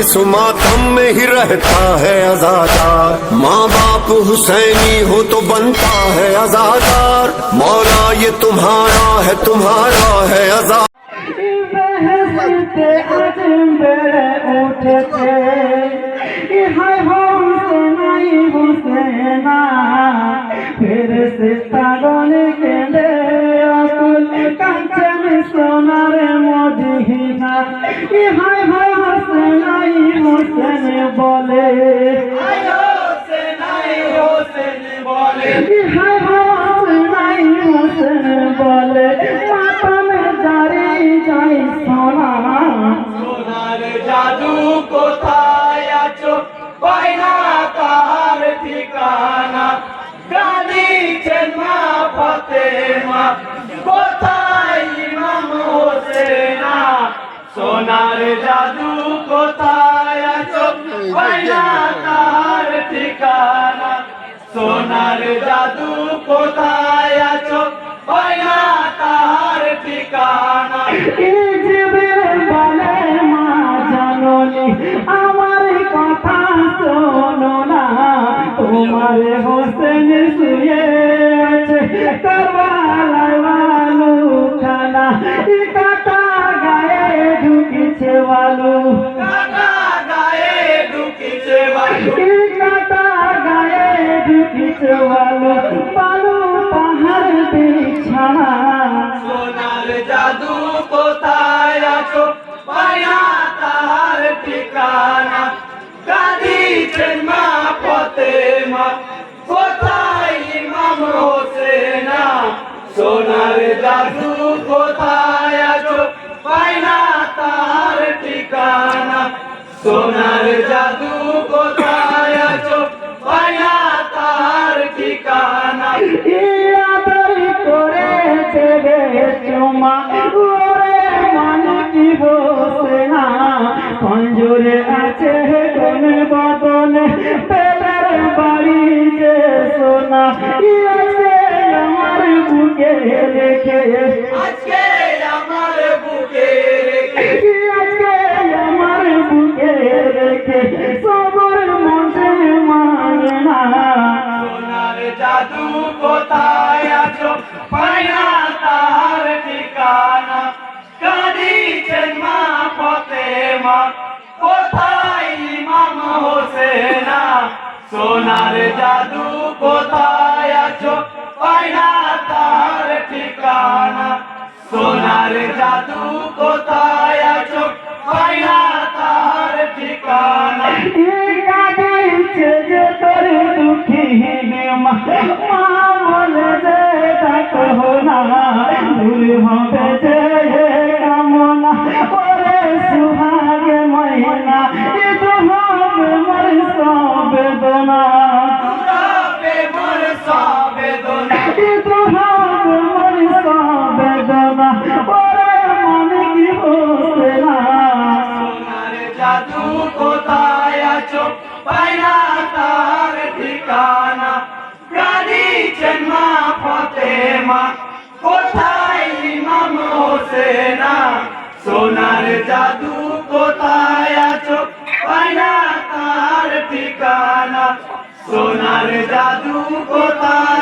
इस मातम में ही रहता है अज़ादार। माँ बाप हुसैनी हो तो बनता है अज़ादार। मौला ये तुम्हारा है अज़ादार। সোনার মদিনা হায় হায় হোসেনাই হোসেন বলে হায় হোসেনাই হোসেন বলে হায় হোসেনাই হোসেন বলে মাতামে দাঁড়িয়ে যাই সোনা সোনার জাদু কোথায় আছো পাই না তার ঠিকানা কাঁদিছেন মা ফাতেমা কোথায় ইমাম হোসেনা সোনার জাদু কোথায় আছো পাই না তার ঠিকানা সোনার জাদু কোথায় আছো পাই না তার ঠিকানা বলে মা জাননি আমার কথা শোনো না তোমার হোসেন শুয়ে আছে কারবালায় বালু খানা কাটা গায়ে ঢুকিছে বালু কাটা গায়ে ঢুকিছে বালু কাটা গায়ে ঢুকিছে বালু বালু পাহাড় বিছানা সোনার জাদু কোথায় আছো পাই না তার ঠিকানা কাঁদিছেন মা ফাতেমা কোথায় ইমাম হোসেনা সোনার জাদু কোথায় আছো পাই না তার ঠিকানা সোনার জাদু কোথায় আছো পাই না তার ঠিকানা আদর করে দেবে চুমা ওরে মানে কি হোসেনা পঞ্জরে আছে কোন বদনে পেলার বাড়ি যে সোনা আজকে আমার বুকে রেখে আজকে আমার বুকে রেখে আজকে আমার বুকে রেখে সবর মনে মানে না সোনার জাদু কোথায় আছো পাই না তার ঠিকানা কাঁদিছেন মা ফাতেমা কোথায় ইমাম হোসেনা সোনার জাদু কোথায় আছো পাই না তার ঠিকানা সোনার জাদু কোথায় আছো পাই না তার ঠিকানা কাঁদিছে যে তোর দুঃখী মা বলে যে ডাকো না দূর হবে যে কামনা ওরে সুহাগে মহিনা এ তো হবে মোর সবেদনা হবে মোর সবেদনা এ তো হবে মোর সবেদনা ওরে মানে কি হোসেনা সোনার জাদু কোথায় আছো পাই না তার ঠিকানা কাঁদিছেন মা ফাতেমা কোথায় ইমাম হোসেনা সোনার জাদু কোথায় আছো পাই না তার ঠিকানা সোনার জাদু কোথায়